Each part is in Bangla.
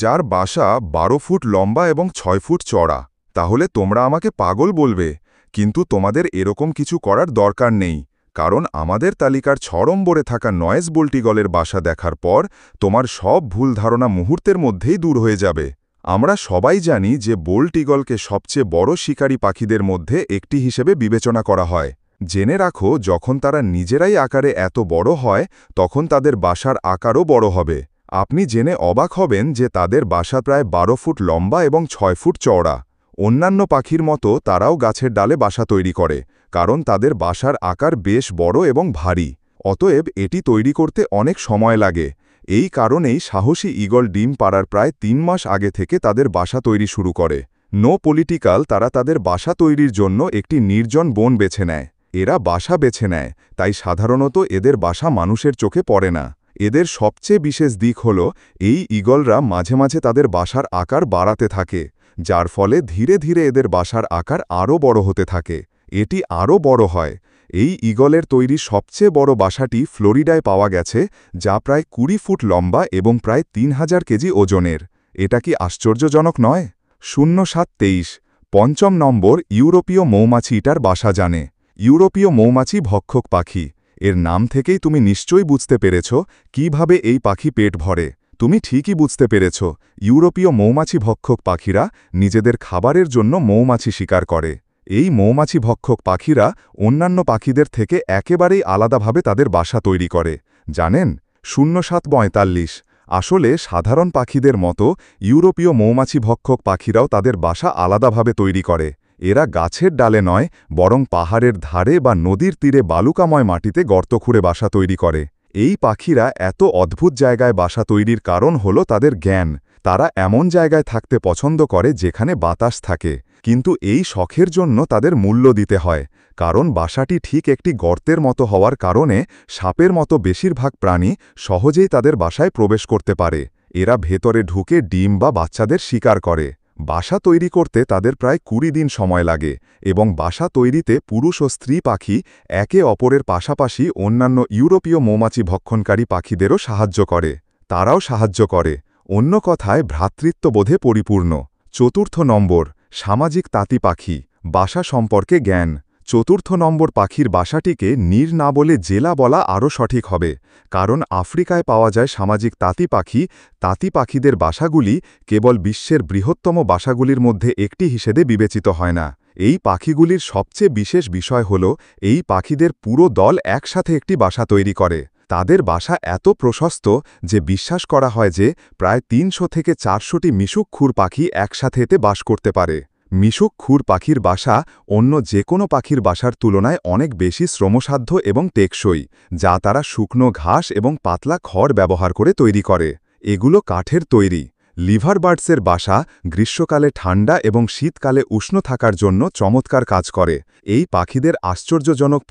যার বাসা ১২ ফুট লম্বা এবং ৬ ফুট চড়া। তাহলে তোমরা আমাকে পাগল বলবে, কিন্তু তোমাদের এরকম কিছু করার দরকার নেই, কারণ আমাদের তালিকার ৬ নম্বরে থাকা নয়েজ বোল্ট ঈগলের বাসা দেখার পর তোমার সব ভুল ধারণা মুহূর্তের মধ্যেই দূর হয়ে যাবে। আমরা সবাই জানি যে বোল্ট ঈগলকে সবচেয়ে বড় শিকারী পাখিদের মধ্যে একটি হিসেবে বিবেচনা করা হয়। জেনে রাখো, যখন তারা নিজেরাই আকারে এত বড় হয় তখন তাদের বাসার আকারও বড় হবে। আপনি জেনে অবাক হবেন যে তাদের বাসা প্রায় ১২ ফুট লম্বা এবং ৬ ফুট চওড়া। অন্যান্য পাখির মতো তারাও গাছের ডালে বাসা তৈরি করে, কারণ তাদের বাসার আকার বেশ বড় এবং ভারী। অতএব এটি তৈরি করতে অনেক সময় লাগে। এই কারণেই সাহসী ঈগল ডিম পাড়ার প্রায় ৩ মাস আগে থেকে তাদের বাসা তৈরি শুরু করে। নো পলিটিক্যাল তারা তাদের বাসা তৈরির জন্য একটি নির্জন বন বেছে নেয়। এরা বাসা বেছে নেয়, তাই সাধারণত এদের বাসা মানুষের চোখে পড়ে না। এদের সবচেয়ে বিশেষ দিক হল এই ঈগলরা মাঝে মাঝে তাদের বাসার আকার বাড়াতে থাকে, যার ফলে ধীরে ধীরে এদের বাসার আকার আরও বড় হতে থাকে। এটি আরও বড় হয়। এই ঈগলের তৈরি সবচেয়ে বড় বাসাটি ফ্লোরিডায় পাওয়া গেছে, যা প্রায় ২০ ফুট লম্বা এবং প্রায় ৩,০০০ কেজি ওজনের। এটা কি আশ্চর্যজনক নয়? 0723 পঞ্চম নম্বর ইউরোপীয় মৌমাছিটার বাসা জানে। ইউরোপীয় মৌমাছি ভক্ষক পাখি। এর নাম থেকেই তুমি নিশ্চয়ই বুঝতে পেরেছ কিভাবে এই পাখি পেট ভরে। তুমি ঠিকই বুঝতে পেরেছ, ইউরোপীয় মৌমাছি ভক্ষক পাখিরা নিজেদের খাবারের জন্য মৌমাছি শিকার করে। এই মৌমাছি ভক্ষক পাখিরা অন্যান্য পাখিদের থেকে একেবারেই আলাদাভাবে তাদের বাসা তৈরি করে। জানেন? 0742 আসলে সাধারণ পাখিদের মতো ইউরোপীয় মৌমাছি ভক্ষক পাখিরাও তাদের বাসা আলাদাভাবে তৈরি করে। এরা গাছের ডালে নয়, বরং পাহাড়ের ধারে বা নদীর তীরে বালুকাময় মাটিতে গর্ত খুঁড়ে বাসা তৈরি করে। এই পাখিরা এত অদ্ভুত জায়গায় বাসা তৈরির কারণ হল তাদের জ্ঞান। তারা এমন জায়গায় থাকতে পছন্দ করে যেখানে বাতাস থাকে, কিন্তু এই শখের জন্য তাদের মূল্য দিতে হয়। কারণ বাসাটি ঠিক একটি গর্তের মতো হওয়ার কারণে সাপের মতো বেশিরভাগ প্রাণী সহজেই তাদের বাসায় প্রবেশ করতে পারে। এরা ভেতরে ঢুকে ডিম বা বাচ্চাদের শিকার করে। বাসা তৈরি করতে তাদের প্রায় ২০ দিন সময় লাগে, এবং বাসা তৈরিতে পুরুষ ও স্ত্রী পাখি একে অপরের পাশাপাশি অন্যান্য ইউরোপীয় মৌমাছি ভক্ষণকারী পাখিদেরও সাহায্য করে। তারাও সাহায্য করে। অন্য কথায় ভ্রাতৃত্ববোধে পরিপূর্ণ। ৪র্থ নম্বর সামাজিক তাঁতি পাখি। বাসা সম্পর্কে জ্ঞান। ৪র্থ নম্বর পাখির বাসাটিকে নীড় না বলে জেলা বলা আরও সঠিক হবে, কারণ আফ্রিকায় পাওয়া যায় সামাজিক তাঁতি পাখি। তাঁতি পাখিদের বাসাগুলি কেবল বিশ্বের বৃহত্তম বাসাগুলির মধ্যে একটি হিসেবে বিবেচিত হয় না। এই পাখিগুলির সবচেয়ে বিশেষ বিষয় হল এই পাখিদের পুরো দল একসাথে একটি বাসা তৈরি করে। তাদের বাসা এত প্রশস্ত যে বিশ্বাস করা হয় যে প্রায় ৩০০ থেকে ৪০০টি মিশুক খুর পাখি একসাথে এতে বাস করতে পারে। মিশুক খুর পাখির বাসা অন্য যে কোনো পাখির বাসার তুলনায় অনেক বেশি শ্রমসাধ্য এবং টেকসই, যা তারা শুকনো ঘাস এবং পাতলা খড় ব্যবহার করে তৈরি করে। এগুলো কাঠের তৈরি। লিভারবার্ডসের বাসা গ্রীষ্মকালে ঠান্ডা এবং শীতকালে উষ্ণ থাকার জন্য চমৎকার কাজ করে। এই পাখিদের আশ্চর্যজনক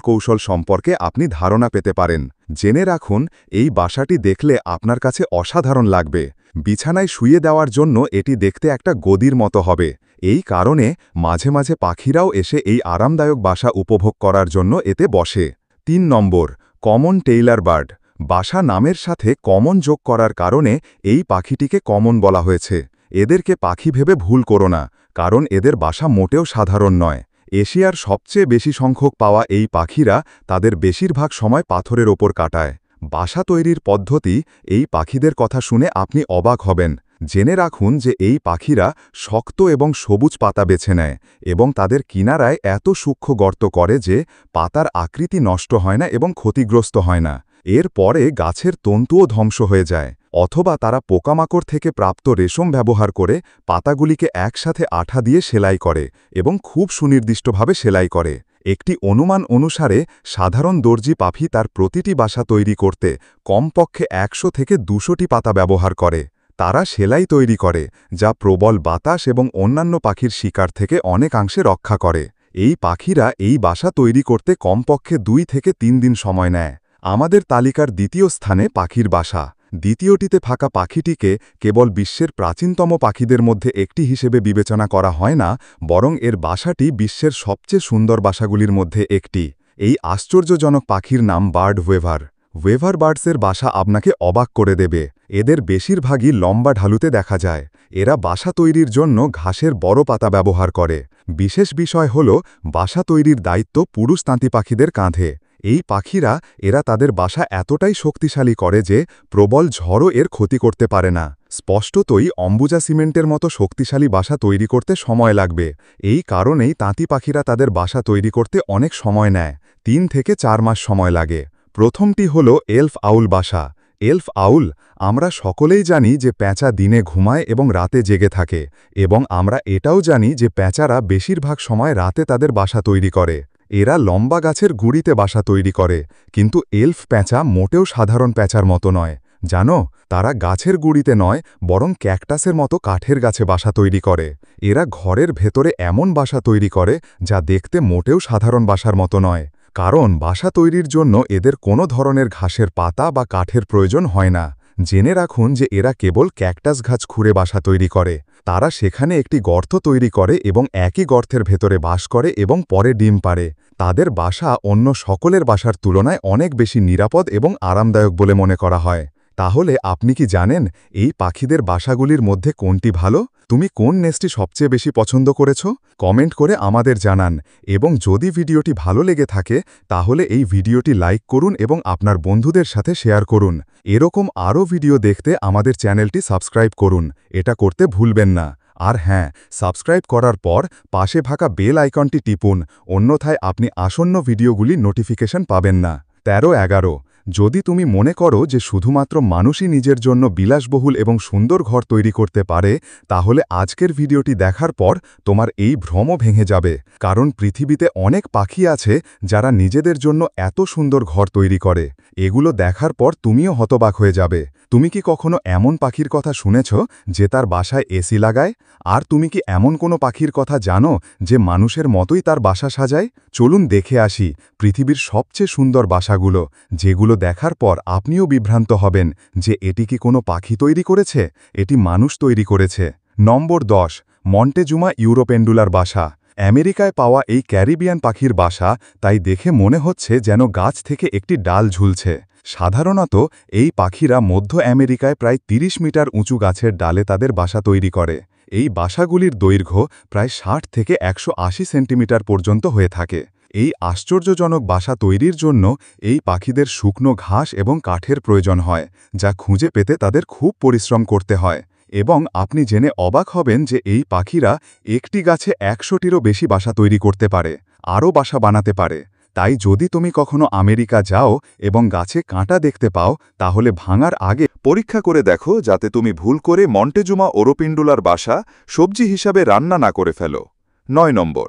কৌশল সম্পর্কে আপনি ধারণা পেতে পারেন। জেনে রাখুন, এই বাসাটি দেখলে আপনার কাছে অসাধারণ লাগবে। বিছানায় শুয়ে দেওয়ার জন্য এটি দেখতে একটা গদির মতো হবে। এই কারণে মাঝে মাঝে পাখিরাও এসে এই আরামদায়ক বাসা উপভোগ করার জন্য এতে বসে। ৩ নম্বর কমন টেইলার বার্ড। বাসা নামের সাথে কমন যোগ করার কারণে এই পাখিটিকে কমন বলা হয়েছে। এদেরকে পাখি ভেবে ভুল করো না, কারণ এদের বাসা মোটেও সাধারণ নয়। এশিয়ার সবচেয়ে বেশি সংখ্যক পাওয়া এই পাখিরা তাদের বেশিরভাগ সময় পাথরের ওপর কাটায়। বাসা তৈরির পদ্ধতি, এই পাখিদের কথা শুনে আপনি অবাক হবেন। জেনে রাখুন যে এই পাখিরা শক্ত এবং সবুজ পাতা বেছে নেয়, এবং তাদের কিনারায় এত সূক্ষ্ম গর্ত করে যে পাতার আকৃতি নষ্ট হয় না এবং ক্ষতিগ্রস্ত হয় না। এর পরে গাছের তন্তুও ধ্বংস হয়ে যায়, অথবা তারা পোকামাকড় থেকে প্রাপ্ত রেশম ব্যবহার করে পাতাগুলিকে একসাথে আঠা দিয়ে সেলাই করে এবং খুব সুনির্দিষ্টভাবে সেলাই করে। একটি অনুমান অনুসারে সাধারণ দর্জি পাখি তার প্রতিটি বাসা তৈরি করতে কমপক্ষে ১০০ থেকে ২০০টি পাতা ব্যবহার করে। তারা সেলাই তৈরি করে, যা প্রবল বাতাস এবং অন্যান্য পাখির শিকার থেকে অনেকাংশে রক্ষা করে। এই পাখিরা এই বাসা তৈরি করতে কমপক্ষে ২ থেকে ৩ দিন সময় নেয়। আমাদের তালিকার দ্বিতীয় স্থানে পাখির বাসা। দ্বিতীয়টিতে থাকা পাখিটিকে কেবল বিশ্বের প্রাচীনতম পাখিদের মধ্যে একটি হিসেবে বিবেচনা করা হয় না, বরং এর বাসাটি বিশ্বের সবচেয়ে সুন্দর বাসাগুলির মধ্যে একটি। এই আশ্চর্যজনক পাখির নাম বার্ড ওয়েভার। ওয়েভার বার্ডসের বাসা আপনাকে অবাক করে দেবে। এদের বেশিরভাগই লম্বা ঢালুতে দেখা যায়। এরা বাসা তৈরির জন্য ঘাসের বড় পাতা ব্যবহার করে। বিশেষ বিষয় হল বাসা তৈরির দায়িত্ব পুরুষ তাঁতি পাখিদের কাঁধে। এই পাখিরা এরা তাদের বাসা এতটাই শক্তিশালী করে যে প্রবল ঝড়ও এর ক্ষতি করতে পারে না। স্পষ্টতই অম্বুজা সিমেন্টের মতো শক্তিশালী বাসা তৈরি করতে সময় লাগবে। এই কারণেই তাঁতি পাখিরা তাদের বাসা তৈরি করতে অনেক সময় নেয়। 3 থেকে 4 মাস সময় লাগে। প্রথমটি হল এলফ আউল বাসা। এলফ আউল, আমরা সকলেই জানি যে পেঁচা দিনে ঘুমায় এবং রাতে জেগে থাকে, এবং আমরা এটাও জানি যে পেঁচারা বেশিরভাগ সময় রাতে তাদের বাসা তৈরি করে। এরা লম্বা গাছের গুঁড়িতে বাসা তৈরি করে, কিন্তু এলফ পেঁচা মোটেও সাধারণ পেঁচার মতো নয়। জানো, তারা গাছের গুঁড়িতে নয়, বরং ক্যাকটাসের মতো কাঠের গাছে বাসা তৈরি করে। এরা ঘরের ভেতরে এমন বাসা তৈরি করে যা দেখতে মোটেও সাধারণ বাসার মতো নয়, কারণ বাসা তৈরির জন্য এদের কোনো ধরনের ঘাসের পাতা বা কাঠের প্রয়োজন হয় না। জেনে রাখুন যে এরা কেবল ক্যাকটাস গাছ খুঁড়ে বাসা তৈরি করে। তারা সেখানে একটি গর্ত তৈরি করে এবং একই গর্তের ভেতরে বাস করে এবং পরে ডিম পাড়ে। তাদের বাসা অন্য সকলের বাসার তুলনায় অনেক বেশি নিরাপদ এবং আরামদায়ক বলে মনে করা হয়। তাহলে আপনি কি জানেন এই পাখিদের বাসাগুলির মধ্যে কোনটি ভালো? তুমি কোন নেস্টটি সবচেয়ে বেশি পছন্দ করেছ? কমেন্ট করে আমাদের জানান, এবং যদি ভিডিওটি ভালো লেগে থাকে তাহলে এই ভিডিওটি লাইক করুন এবং আপনার বন্ধুদের সাথে শেয়ার করুন। এরকম আরও ভিডিও দেখতে আমাদের চ্যানেলটি সাবস্ক্রাইব করুন, এটা করতে ভুলবেন না। আর হ্যাঁ, সাবস্ক্রাইব করার পর পাশে থাকা বেল আইকনটি টিপুন, অন্যথায় আপনি আসন্ন ভিডিওগুলির নোটিফিকেশন পাবেন না। 13-11, যদি তুমি মনে করো যে শুধুমাত্র মানুষই নিজের জন্য বিলাসবহুল এবং সুন্দর ঘর তৈরি করতে পারে, তাহলে আজকের ভিডিওটি দেখার পর তোমার এই ভ্রমও ভেঙে যাবে। কারণ পৃথিবীতে অনেক পাখি আছে যারা নিজেদের জন্য এত সুন্দর ঘর তৈরি করে। এগুলো দেখার পর তুমিও হতবাক হয়ে যাবে। তুমি কি কখনো এমন পাখির কথা শুনেছ যে তার বাসায় এসি লাগায়? আর তুমি কি এমন কোনো পাখির কথা জানো যে মানুষের মতোই তার বাসা সাজায়? চলুন দেখে আসি পৃথিবীর সবচেয়ে সুন্দর বাসাগুলো, যেগুলো দেখার পর আপনিও বিভ্রান্ত হবেন যে এটি কি কোনো পাখি তৈরি করেছে, এটি মানুষ তৈরি করেছে। নম্বর 10, মন্টেজুমা ইউরোপেন্ডুলার বাসা। আমেরিকায় পাওয়া এই ক্যারিবিয়ান পাখির বাসা তাই দেখে মনে হচ্ছে যেন গাছ থেকে একটি ডাল ঝুলছে। সাধারণত এই পাখিরা মধ্য আমেরিকায় প্রায় 30 মিটার উঁচু গাছের ডালে তাদের বাসা তৈরি করে। এই বাসাগুলির দৈর্ঘ্য প্রায় 60 থেকে 180 সেন্টিমিটার পর্যন্ত হয়ে থাকে। এই আশ্চর্যজনক বাসা তৈরির জন্য এই পাখিদের শুকনো ঘাস এবং কাঠের প্রয়োজন হয়, যা খুঁজে পেতে তাদের খুব পরিশ্রম করতে হয়। এবং আপনি জেনে অবাক হবেন যে এই পাখিরা একটি গাছে 100টিরও বেশি বাসা তৈরি করতে পারে, আরও বাসা বানাতে পারে। তাই যদি তুমি কখনো আমেরিকা যাও এবং গাছে কাঁটা দেখতে পাও, তাহলে ভাঙার আগে পরীক্ষা করে দেখো যাতে তুমি ভুল করে মন্টেজুমা ওরোপেন্ডুলার বাসা সবজি হিসাবে রান্না না করে ফেলো। 9 নম্বর,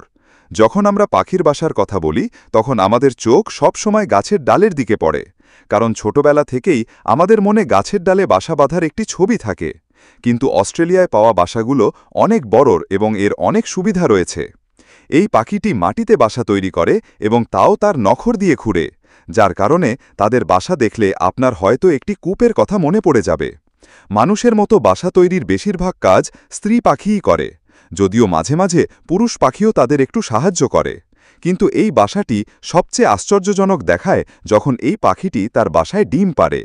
যখন আমরা পাখির বাসার কথা বলি তখন আমাদের চোখ সবসময় গাছের ডালের দিকে পড়ে, কারণ ছোটবেলা থেকেই আমাদের মনে গাছের ডালে বাসা বাঁধার একটি ছবি থাকে। কিন্তু অস্ট্রেলিয়ায় পাওয়া বাসাগুলো অনেক বড় এবং এর অনেক সুবিধা রয়েছে। এই পাখিটি মাটিতে বাসা তৈরি করে এবং তাও তার নখর দিয়ে খুঁড়ে, যার কারণে তাদের বাসা দেখলে আপনার হয়তো একটি কূপের কথা মনে পড়ে যাবে। মানুষের মতো বাসা তৈরির বেশিরভাগ কাজ স্ত্রী পাখিই করে, যদিও মাঝে মাঝে পুরুষ পাখিও তাদের একটু সাহায্য করে। কিন্তু এই বাসাটি সবচেয়ে আশ্চর্যজনক দেখায় যখন এই পাখিটি তার বাসায় ডিম পাড়ে।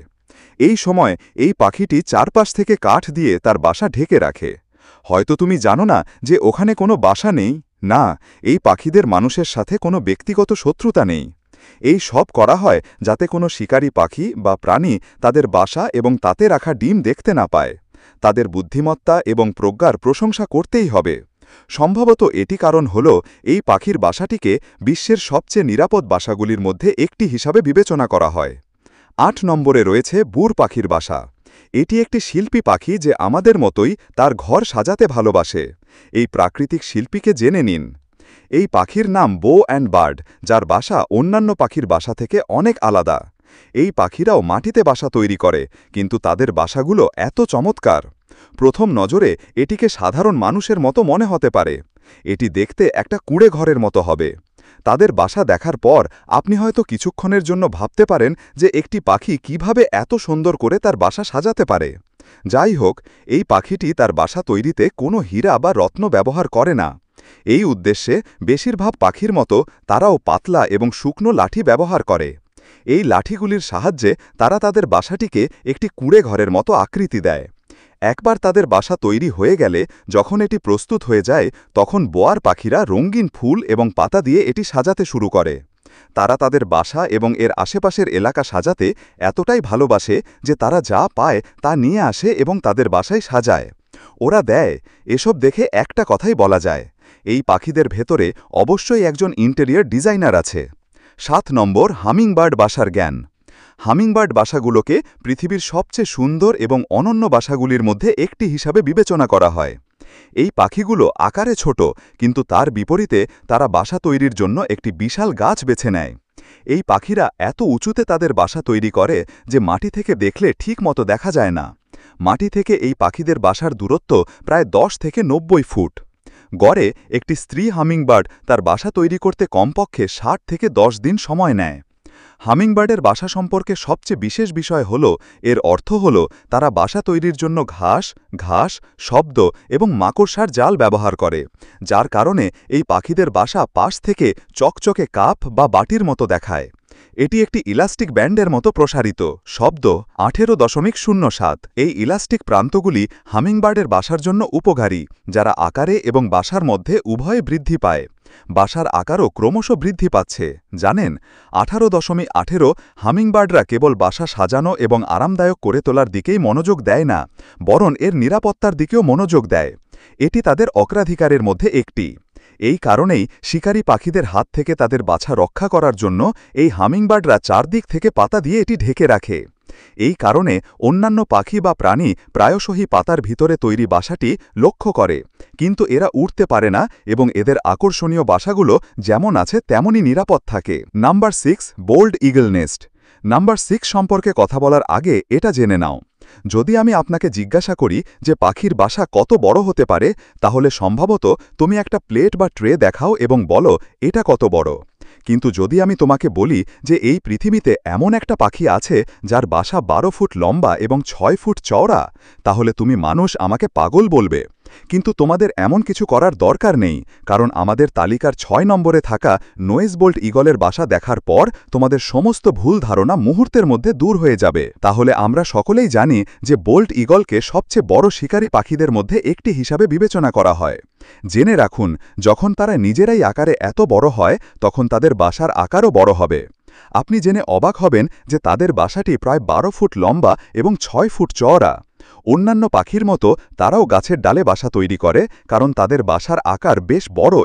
এই সময় এই পাখিটি চারপাশ থেকে কাঠ দিয়ে তার বাসা ঢেকে রাখে। হয়তো তুমি জানো না যে ওখানে কোনো বাসা নেই। না, এই পাখিদের মানুষের সাথে কোনো ব্যক্তিগত শত্রুতা নেই। এই সব করা হয় যাতে কোনো শিকারী পাখি বা প্রাণী তাদের বাসা এবং তাতে রাখা ডিম দেখতে না পায়। তাদের বুদ্ধিমত্তা এবং প্রজ্ঞার প্রশংসা করতেই হবে। সম্ভবত এটি কারণ হল এই পাখির বাসাটিকে বিশ্বের সবচেয়ে নিরাপদ বাসাগুলির মধ্যে একটি হিসাবে বিবেচনা করা হয়। 8 নম্বরে রয়েছে বুর পাখির বাসা। এটি একটি শিল্পী পাখি যে আমাদের মতোই তার ঘর সাজাতে ভালোবাসে। এই প্রাকৃতিক শিল্পীকে জেনে নিন। এই পাখির নাম বো অ্যান্ড বার্ড, যার বাসা অন্যান্য পাখির বাসা থেকে অনেক আলাদা। এই পাখিরাও মাটিতে বাসা তৈরি করে, কিন্তু তাদের বাসাগুলো এত চমৎকার। প্রথম নজরে এটিকে সাধারণ মানুষের মতো মনে হতে পারে। এটি দেখতে একটা কুঁড়ে ঘরের মতো হবে। তাদের বাসা দেখার পর আপনি হয়তো কিছুক্ষণের জন্য ভাবতে পারেন যে একটি পাখি কিভাবে এত সুন্দর করে তার বাসা সাজাতে পারে। যাই হোক, এই পাখিটি তার বাসা তৈরিতে কোনো হীরা বা রত্ন ব্যবহার করে না। এই উদ্দেশ্যে বেশিরভাগ পাখির মতো তারাও পাতলা এবং শুকনো লাঠি ব্যবহার করে। এই লাঠিগুলির সাহায্যে তারা তাদের বাসাটিকে একটি কুঁড়ে ঘরের মতো আকৃতি দেয়। একবার তাদের বাসা তৈরি হয়ে গেলে যখন এটি প্রস্তুত হয়ে যায় তখন বোয়ার পাখিরা রঙিন ফুল এবং পাতা দিয়ে এটি সাজাতে শুরু করে। তারা তাদের বাসা এবং এর আশেপাশের এলাকা সাজাতে এতটাই ভালোবাসে যে তারা যা পায় তা নিয়ে আসে এবং তাদের বাসায় সাজায়। ওরা দেয়, এসব দেখে একটা কথাই বলা যায়, এই পাখিদের ভেতরে অবশ্যই একজন ইন্টেরিয়র ডিজাইনার আছে। 7 নম্বর, হামিংবার্ড বাসার জ্ঞান। হামিংবার্ড বাসাগুলোকে পৃথিবীর সবচেয়ে সুন্দর এবং অনন্য বাসাগুলির মধ্যে একটি হিসাবে বিবেচনা করা হয়। এই পাখিগুলো আকারে ছোট, কিন্তু তার বিপরীতে তারা বাসা তৈরির জন্য একটি বিশাল গাছ বেছে নেয়। এই পাখিরা এত উঁচুতে তাদের বাসা তৈরি করে যে মাটি থেকে দেখলে ঠিক মতো দেখা যায় না। মাটি থেকে এই পাখিদের বাসার দূরত্ব প্রায় 10 থেকে 90 ফুট। গড়ে একটি স্ত্রী হামিংবার্ড তার বাসা তৈরি করতে কমপক্ষে 60 থেকে 10 দিন সময় নেয়। হামিংবার্ডের বাসা সম্পর্কে সবচেয়ে বিশেষ বিষয় হল এর অর্থ হল তারা বাসা তৈরির জন্য ঘাস, শব্দ এবং মাকড়সার জাল ব্যবহার করে, যার কারণে এই পাখিদের বাসা পাশ থেকে চকচকে কাপ বা বাটির মতো দেখায়। এটি একটি ইলাস্টিক ব্যান্ডের মতো প্রসারিত। শব্দ 18.07। এই ইলাস্টিক প্রান্তগুলি হামিংবার্ডের বাসার জন্য উপকারী, যারা আকারে এবং বাসার মধ্যে উভয়ে বৃদ্ধি পায়। বাসার আকারও ক্রমশ বৃদ্ধি পাচ্ছে। জানেন, 18.18 হামিংবার্ডরা কেবল বাসা সাজানো এবং আরামদায়ক করে তোলার দিকেই মনোযোগ দেয় না, বরং এর নিরাপত্তার দিকেও মনোযোগ দেয়। এটি তাদের অগ্রাধিকারের মধ্যে একটি। এই কারণেই শিকারী পাখিদের হাত থেকে তাদের বাছা রক্ষা করার জন্য এই হামিংবার্ডরা চারদিক থেকে পাতা দিয়ে এটি ঢেকে রাখে। এই কারণে অন্যান্য পাখি বা প্রাণী প্রায়শই পাতার ভিতরে তৈরি বাসাটি লক্ষ্য করে, কিন্তু এরা উড়তে পারে না এবং এদের আকর্ষণীয় বাসাগুলো যেমন আছে তেমনই নিরাপদ থাকে। Number 6, bold eagle nest. Number 6 সম্পর্কে কথা বলার আগে এটা জেনে নাও, যদি আমি আপনাকে জিজ্ঞাসা করি যে পাখির বাসা কত বড় হতে পারে, তাহলে সম্ভবত তুমি একটা প্লেট বা ট্রে দেখাও এবং বলো এটা কত বড়। কিন্তু যদি আমি তোমাকে বলি যে এই পৃথিবীতে এমন একটা পাখি আছে যার বাসা 12 ফুট লম্বা এবং 6 ফুট চওড়া, তাহলে তুমি মানুষ আমাকে পাগল বলবে। কিন্তু তোমাদের এমন কিছু করার দরকার নেই, কারণ আমাদের তালিকার 6 নম্বরে থাকা নোয়েজ বোল্ট ঈগলের বাসা দেখার পর তোমাদের সমস্ত ভুল ধারণা মুহূর্তের মধ্যে দূর হয়ে যাবে। তাহলে আমরা সকলেই জানি যে বোল্ট ঈগলকে সবচেয়ে বড় শিকারী পাখিদের মধ্যে একটি হিসাবে বিবেচনা করা হয়। জেনে রাখুন, যখন তারা নিজেরাই আকারে এত বড় হয় তখন তাদের বাসার আকারও বড় হবে। আপনি জেনে অবাক হবেন যে তাদের বাসাটি প্রায় 12 ফুট লম্বা এবং 6 ফুট চওড়া। অন্যান্য পাখির মতো তারাও গাছের ডালে বাসা তৈরি করে, কারণ তাদের বাসার আকার বেশ বড়